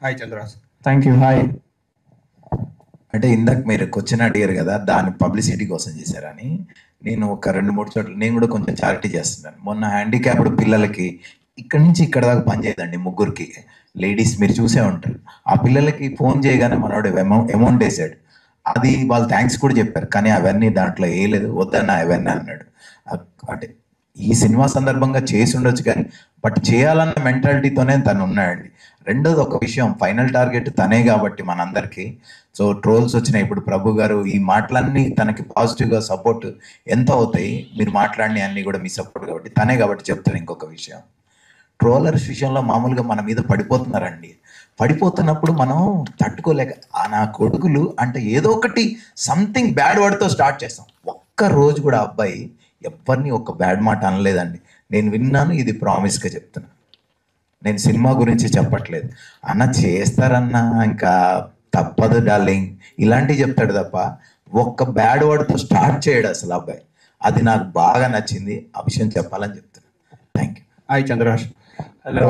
Hi Chandraraj. Thank you. Hi. అంటే ఇందాక మీరు క్వశ్చన్ అడిగారు కదా, దాని పబ్లిసిటీ కోసం చేశారని. నేను ఒక 2-3 చోట్ల నేను కూడా కొంచెం చారిటీ చేస్తున్నాను. మొన్న హ్యాండిక్యాప్డ్ పిల్లలకి ఇక్కడి నుంచి ఇక్కడ దాకా పని చేయదండి, ముగ్గురికి లేడీస్, మీరు చూసే ఉంటారు. ఆ పిల్లలకి ఫోన్ చేయగానే మనోడు అమౌంట్ వేసాడు. అది వాళ్ళు థ్యాంక్స్ కూడా చెప్పారు, కానీ అవన్నీ దాంట్లో వేయలేదు, వద్దన్న అవన్నీ అన్నాడు. అంటే ఈ సినిమా సందర్భంగా చేసి ఉండొచ్చు కానీ బట్ చేయాలన్న మెంటాలిటీతోనే తను ఉన్నాడండి. రెండోది ఒక విషయం, ఫైనల్ టార్గెట్ తనే కాబట్టి మనందరికీ. సో ట్రోల్స్ వచ్చినాయి, ఇప్పుడు ప్రభు గారు ఈ మాటలన్నీ తనకి పాజిటివ్గా సపోర్ట్ ఎంత అవుతాయి, మీరు మాట్లాడిన అన్నీ కూడా మీ సపోర్ట్ కాబట్టి తనే కాబట్టి చెప్తాను. ఇంకొక విషయం, ట్రోలర్స్ విషయంలో మామూలుగా మన మీద పడిపోతున్నారండి. పడిపోతున్నప్పుడు మనం తట్టుకోలేక నా కొడుకులు అంటే ఏదో ఒకటి సంథింగ్ బ్యాడ్ వర్డ్తో స్టార్ట్ చేస్తాం. ఒక్క రోజు కూడా అబ్బాయి ఎవరిని ఒక బ్యాడ్ మాట అనలేదండి. నేను విన్నాను, ఇది ప్రామిస్గా చెప్తున్నా. నేను సినిమా గురించి చెప్పట్లేదు. అన్న చేస్తారన్నా ఇంకా తప్పదు డార్లింగ్ ఇలాంటివి చెప్తాడు తప్ప ఒక్క బ్యాడ్ వర్డ్తో స్టార్ట్ చేయడు అసలు అబ్బాయి. అది నాకు బాగా నచ్చింది, ఆ విషయం చెప్పాలని చెప్తున్నాను. Thank you. Hi Chandraraj. Hello.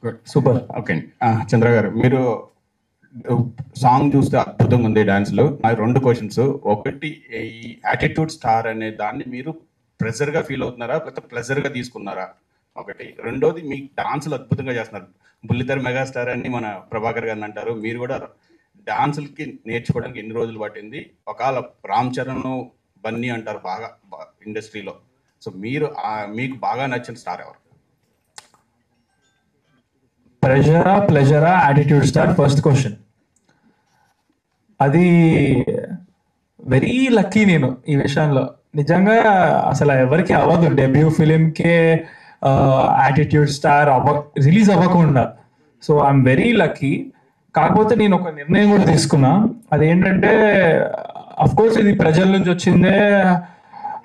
Good. Super. Okay అండి. చంద్ర గారు, మీరు సాంగ్ చూస్తే అద్భుతంగా ఉంది, డాన్స్లో. నాకు 2 క్వశ్చన్స్. ఒకటి, ఈ యాటిట్యూడ్ స్టార్ అనే దాన్ని మీరు ప్రెజర్గా ఫీల్ అవుతున్నారా లేకపోతే ప్లెజర్గా తీసుకున్నారా? ఒకటి. రెండోది, మీ డాన్సులు అద్భుతంగా చేస్తున్నారు. బుల్లితెర మెగాస్టార్ అని మన ప్రభాకర్ గారిని అంటారు. మీరు కూడా డాన్సులకి నేర్చుకోవడానికి ఎన్ని రోజులు పట్టింది? ఒకవేళ రామ్ చరణ్, బన్నీ అంటారు బాగా ఇండస్ట్రీలో. సో మీరు మీకు బాగా నచ్చిన స్టార్ ఎవరు? ప్రెషరా ప్లెజరా యాటిట్యూడ్ స్టార్? First question. అది వెరీ లక్కీ నేను ఈ విషయంలో. నిజంగా అసలు ఎవరికి అవ్వదు డెబ్యూ ఫిలింకే యాటిట్యూడ్ స్టార్ రిలీజ్ అవ్వకుండా. So I'm very lucky. కాకపోతే నేను ఒక నిర్ణయం కూడా తీసుకున్నా. అదేంటంటే, అఫ్ కోర్స్ ఇది ప్రజల నుంచి వచ్చిందే.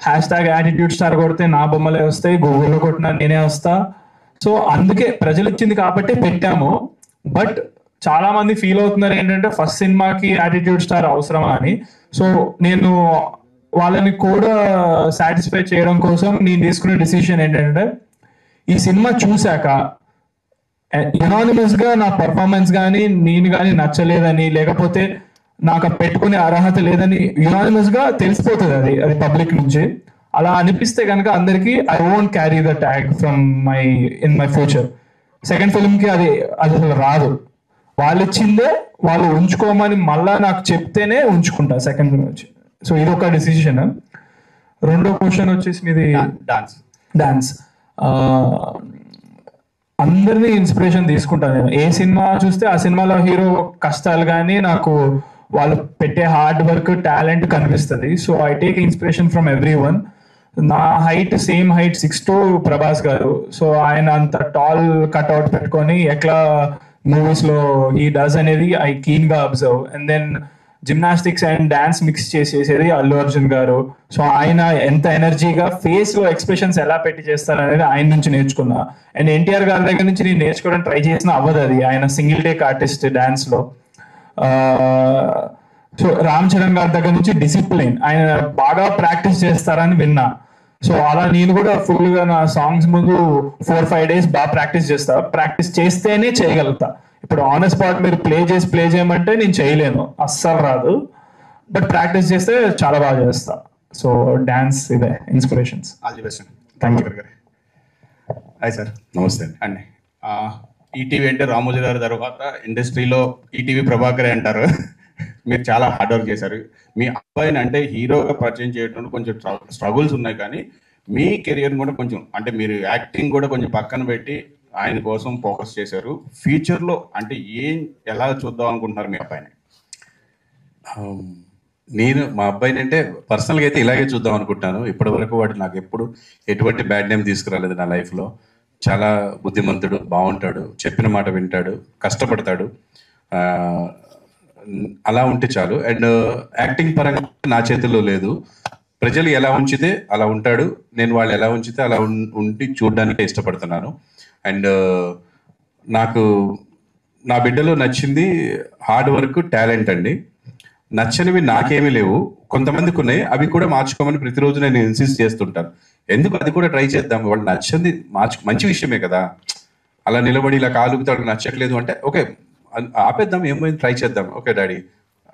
హ్యాష్ యాటిట్యూడ్ స్టార్ కొడితే నా బొమ్మలే వస్తాయి, గూగుల్లో కొట్టినా నేనే వస్తా. సో అందుకే ప్రజలు ఇచ్చింది కాబట్టి పెట్టాము. బట్ చాలా మంది ఫీల్ అవుతున్నారు ఏంటంటే ఫస్ట్ సినిమాకి యాటిట్యూడ్ స్టార్ అవసరమా అని. సో నేను వాళ్ళని కూడా సాటిస్ఫై చేయడం కోసం నేను తీసుకునే డిసిషన్ ఏంటంటే, ఈ సినిమా చూశాక యునానిమస్ గా నా పర్ఫార్మెన్స్ కానీ నేను కానీ నచ్చలేదని, లేకపోతే నాకు పెట్టుకునే అర్హత లేదని యునానిమస్ గా తెలిసిపోతుంది అది పబ్లిక్ నుంచి. అలా అనిపిస్తే కనుక అందరికి I won't carry the tag from in my future. Second film కి అది అసలు రాదు. వాళ్ళు ఇచ్చిందే వాళ్ళు ఉంచుకోమని మళ్ళా నాకు చెప్తేనే ఉంచుకుంటా సెకండ్ ఫిల్మ్ వచ్చి. సో ఇది ఒక డిసిషన్. రెండో క్వశ్చన్ వచ్చేసి మీది డాన్స్. అందరినీ ఇన్స్పిరేషన్ తీసుకుంటాను నేను. ఏ సినిమా చూస్తే ఆ సినిమాలో హీరో కష్టాలు కానీ నాకు వాళ్ళు పెట్టే హార్డ్ వర్క్, టాలెంట్ కనిపిస్తుంది. So I take inspiration from every one. నా హైట్ సేమ్ హైట్ 6'2" ప్రభాస్ గారు. సో ఆయన అంత టాల్ కట్అవుట్ పెట్టుకొని ఎట్లా మూవీస్ లో ఈ డస్ అనేది ఐ కీన్ గా observe. And then gymnastics and dance mix చేసేది అల్లు అర్జున్ గారు. సో ఆయన ఎంత ఎనర్జీగా ఫేస్ లో ఎక్స్ప్రెషన్స్ ఎలా పెట్టి చేస్తారు అనేది ఆయన నుంచి నేర్చుకున్నా. అండ్ ఎన్టీఆర్ గారి దగ్గర నుంచి నేను నేర్చుకోవడం ట్రై చేసిన అవ్వదు అది. ఆయన సింగిల్ టేక్ ఆర్టిస్ట్ డాన్స్ లో. సో రామ్ చరణ్ గారి దగ్గర నుంచి డిసిప్లిన్, ఆయన బాగా ప్రాక్టీస్ చేస్తారని విన్నా. సో అలా నేను కూడా ఫుల్ గా నా సాంగ్స్ ముందు 4-5 days బాగా ప్రాక్టీస్ చేస్తా. ప్రాక్టీస్ చేస్తేనే చేయగలుగుతా. ఇప్పుడు ఆన్ స్పాట్ మీరు ప్లే చేయమంటే నేను చేయలేను, అస్సలు రాదు. బట్ ప్రాక్టీస్ చేస్తే చాలా బాగా చేస్తా. సో డాన్స్ ఇదే inspirations. All the best. Thank you. Hi sir. నమస్తే అండి. ఈటీవీ అంటే రామోజీ గారి తర్వాత ఇండస్ట్రీలో ఈటీవీ ప్రభాకరే అంటారు. మీరు చాలా హార్డ్ వర్క్ చేశారు. మీ అబ్బాయిని అంటే హీరోగా పరిచయం చేయడం కొంచెం స్ట్రగుల్స్ ఉన్నాయి, కానీ మీ కెరియర్ కూడా కొంచెం అంటే మీరు యాక్టింగ్ కూడా కొంచెం పక్కన పెట్టి ఆయన కోసం ఫోకస్ చేశారు. ఫ్యూచర్లో అంటే ఎలా చూద్దాం అనుకుంటున్నారు మీ అబ్బాయిని? నేను మా అబ్బాయిని అంటే పర్సనల్గా అయితే ఇలాగే చూద్దాం అనుకుంటాను. ఇప్పటి వరకు వాడు నాకు ఎప్పుడు ఎటువంటి బ్యాడ్ నేమ్ తీసుకురాలేదు నా లైఫ్లో. చాలా బుద్ధిమంతుడు, బాగుంటాడు, చెప్పిన మాట వింటాడు, కష్టపడతాడు. అలా ఉంటే చాలు. అండ్ యాక్టింగ్ పరంగా నా చేతుల్లో లేదు. ప్రజలు ఎలా ఉంచితే అలా ఉంటాడు. నేను వాళ్ళు ఎలా ఉంచితే అలా ఉండి చూడడానికి ఇష్టపడుతున్నాను. అండ్ నాకు నా బిడ్డలో నచ్చింది హార్డ్ వర్క్, టాలెంట్ అండి. నచ్చనివి నాకేమీ లేవు, కొంతమందికి ఉన్నాయి. అవి కూడా మార్చుకోమని ప్రతిరోజు నేను ఇన్సిస్ట్ చేస్తుంటాను. ఎందుకు అది కూడా ట్రై చేద్దాం. వాళ్ళు నచ్చింది మంచి విషయమే కదా. అలా నిలబడి ఇలా కాలుగుతాడు నచ్చట్లేదు అంటే ఓకే, ఆపేద్దాం, ఏమైంది, ట్రై చేద్దాం, okay daddy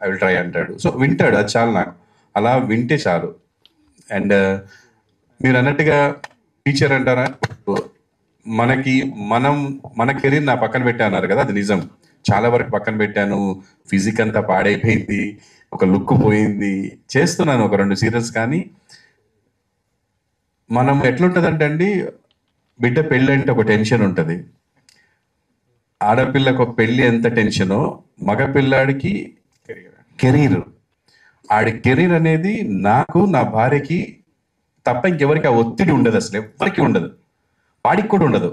I will try అంటాడు. సో వింటాడు, అది చాలు నాకు, అలా వింటే చాలు. అండ్ మీరు అన్నట్టుగా టీచర్ అంటారా, మన కెరీర్ నా పక్కన పెట్టా అన్నారు కదా, అది నిజం. చాలా వరకు పక్కన పెట్టాను, ఫిజిక్ అంతా పాడైపోయింది, ఒక లుక్ పోయింది, చేస్తున్నాను ఒక 2 సీరియల్స్. కానీ మనం ఎట్లుంటుందంటే అండి, బిడ్డ పెళ్ళి అంటే ఒక టెన్షన్ ఉంటుంది. ఆడపిల్లకు ఒక పెళ్ళి ఎంత టెన్షనో, మగ పిల్లాడికి కెరీర్, ఆడి కెరీర్ అనేది నాకు, నా భార్యకి తప్ప ఇంకెవరికి ఆ ఒత్తిడి ఉండదు, అసలు ఎవరికి ఉండదు, వాడికి కూడా ఉండదు.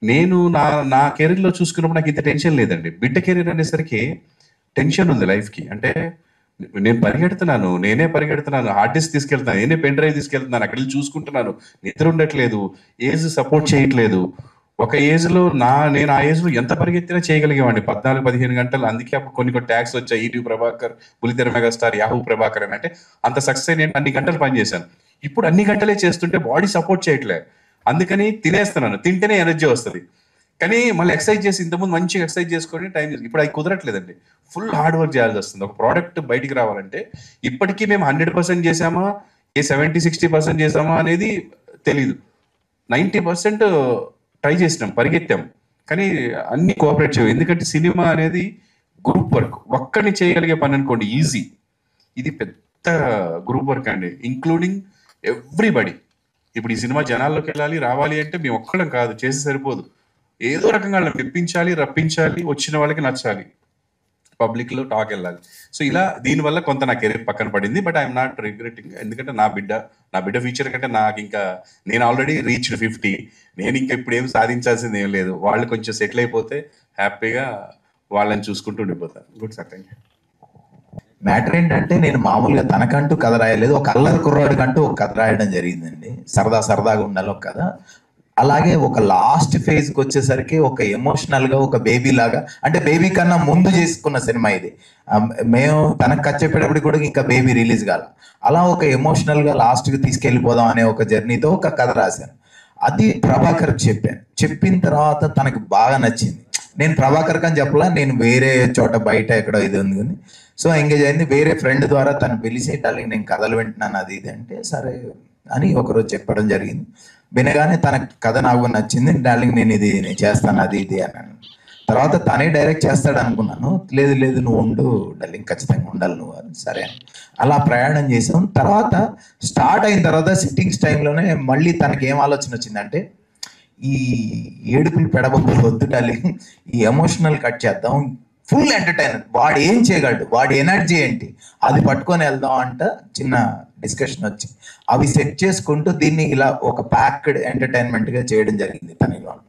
నేను నా కెరీర్లో చూసుకున్నప్పుడు నాకు ఇంత టెన్షన్ లేదండి. బిడ్డ కెరీర్ అనేసరికి టెన్షన్ ఉంది లైఫ్కి. అంటే నేనే పరిగెడుతున్నాను, హార్డ్ డిస్క్ తీసుకెళ్తున్నాను, నేనే పెన్ డ్రైవ్ తీసుకెళ్తున్నాను, అక్కడికి వెళ్ళి చూసుకుంటున్నాను, నిద్ర ఉండట్లేదు, ఏజ్ సపోర్ట్ చేయట్లేదు. ఒక ఏజ్లో నేను ఆ ఏజ్లో ఎంత పరిగెత్తినా చేయగలిగేవాడిని, 14-15 గంటలు. అందుకే అప్పుడు కొన్ని ట్యాగ్స్ వచ్చాయి, ఈటీవీ ప్రభాకర్, బుల్లితెర మెగాస్టార్, యాహూ ప్రభాకర్ అని. అంటే అంత సక్సెస్ నేను అన్ని గంటలు పనిచేశాను. ఇప్పుడు అన్ని గంటలే చేస్తుంటే బాడీ సపోర్ట్ చేయట్లేదు, అందుకని తినేస్తున్నాను. తింటేనే ఎనర్జీ వస్తుంది, కానీ మళ్ళీ ఎక్సర్సైజ్ చేసి, ఇంతకుముందు మంచిగా ఎక్సర్సైజ్ చేసుకొని టైం, ఇప్పుడు అది కుదరట్లేదండి. ఫుల్ హార్డ్ వర్క్ చేయాల్సి వస్తుంది. ఒక ప్రోడక్ట్ బయటికి రావాలంటే ఇప్పటికీ మేము 100% చేసామా, 70-60% చేసామా అనేది తెలీదు. 90% ట్రై చేసినాం, పరిగెత్తాం, కానీ అన్ని కోఆపరేట్ చేయవు. ఎందుకంటే సినిమా అనేది గ్రూప్ వర్క్, ఒక్కడిని చేయగలిగే పని అనుకోండి ఈజీ. ఇది పెద్ద గ్రూప్ వర్క్ అండి, ఇంక్లూడింగ్ ఎవ్రీబడి. ఇప్పుడు ఈ సినిమా జనాల్లోకి వెళ్ళాలి, రావాలి అంటే మేము ఒక్కడం కాదు, చేసి సరిపోదు. ఏదో రకంగా మెప్పించాలి, రప్పించాలి, వచ్చిన వాళ్ళకి నచ్చాలి, పబ్లిక్లో టాక్ వెళ్ళాలి. సో ఇలా దీనివల్ల కొంత నా కెరీర్ పక్కన పడింది. బట్ ఐఎమ్ నాట్ రిగ్రెటింగ్, ఎందుకంటే నా బిడ్డ ఫ్యూచర్ కంటే నాకు ఇంకా, నేను ఆల్రెడీ రీచ్డ్ 50, నేను ఇంకా ఇప్పుడు ఏం సాధించాల్సింది ఏం లేదు. వాళ్ళు కొంచెం సెటిల్ అయిపోతే హ్యాపీగా వాళ్ళని చూసుకుంటూ ఉండిపోతారు. Good sir, thank you. Matter ఏంటంటే, నేను మామూలుగా తనకంటూ కథ రాయలేదు, ఒక అల్లరి కుర్రాడికంటూ ఒక కథ రాయడం జరిగిందండి. సరదాగా ఉండాలి ఒక కథ. అలాగే ఒక లాస్ట్ ఫేజ్కి వచ్చేసరికి ఒక ఎమోషనల్గా, ఒక బేబీ లాగా, అంటే బేబీ కన్నా ముందు చేసుకున్న సినిమా ఇది. మేము తనకు కథ చెప్పేటప్పుడు కూడా ఇంకా బేబీ రిలీజ్ కాల. అలా ఒక ఎమోషనల్గా లాస్ట్కి తీసుకెళ్ళిపోదాం అనే ఒక జర్నీతో ఒక కథ రాశాను. అది ప్రభాకర్కి చెప్పాను. చెప్పిన తర్వాత తనకు బాగా నచ్చింది. నేను ప్రభాకర్కి అని చెప్పలా, నేను వేరే చోట బయట ఎక్కడో ఇది ఉంది కానీ. సో ఎంగేజ్ అయింది. వేరే ఫ్రెండ్ ద్వారా తను పిలిచి, డార్లింగ్ నేను కథలు వింటున్నాను అది ఇది అంటే, సరే అని ఒకరోజు చెప్పడం జరిగింది. వినగానే తన కథ నాకు నచ్చింది. డార్లింగ్ నేను చేస్తాను అది ఇది అన్నాను. తర్వాత తనే డైరెక్ట్ చేస్తాడు అనుకున్నాను. లేదు నువ్వు ఉండు డార్లింగ్, ఖచ్చితంగా ఉండాలి నువ్వు అని. సరే అలా ప్రయాణం చేసాం. తర్వాత స్టార్ట్ అయిన తర్వాత సిట్టింగ్స్ టైంలోనే మళ్ళీ తనకి ఏం ఆలోచన వచ్చిందంటే, ఈ ఏడుపులు పెడబొబ్బులు వద్దు డార్లింగ్, ఈ ఎమోషనల్ కట్ చేద్దాం, ఫుల్ ఎంటర్టైనర్, వాడు ఏం చేయగలడు, వాడి ఎనర్జీ ఏంటి, అది పట్టుకొని వెళ్దాం అంట. చిన్న డిస్కషన్ వచ్చి అవి సెట్ చేసుకుంటూ దీన్ని ఇలా ఒక ప్యాక్డ్ ఎంటర్టైన్మెంట్గా చేయడం జరిగింది తన ఇన్వాల్వ్మెంట్.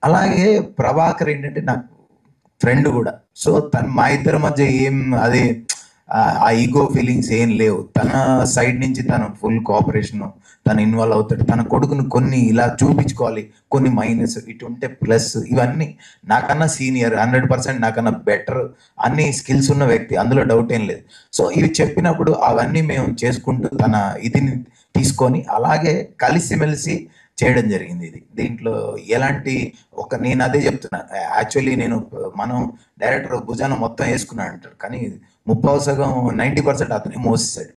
అలాగే ప్రభాకర్ ఏంటంటే నాకు ఫ్రెండ్ కూడా. సో మా ఇద్దరి మధ్య ఏం అదే ఆ ఈగో ఫీలింగ్స్ ఏం లేవు. తన సైడ్ నుంచి తన ఫుల్ కోఆపరేషన్, తను ఇన్వాల్వ్ అవుతాడు. తన కొడుకును కొన్ని ఇలా చూపించుకోవాలి, కొన్ని మైనస్, ఇటు ఉంటే ప్లస్, ఇవన్నీ నాకన్నా సీనియర్, 100% నాకన్నా బెటర్, అన్ని స్కిల్స్ ఉన్న వ్యక్తి, అందులో డౌట్ ఏం లేదు. సో ఇవి చెప్పినప్పుడు అవన్నీ మేము చేసుకుంటూ తన ఇదిని తీసుకొని అలాగే కలిసిమెలిసి చేయడం జరిగింది. దీంట్లో ఎలాంటి నేను అదే చెప్తున్నా, యాక్చువల్లీ మనం డైరెక్టర్ భుజాన మొత్తం వేసుకున్నాడు అంటారు, కానీ 30% 90% అతనే మోసేసాడు.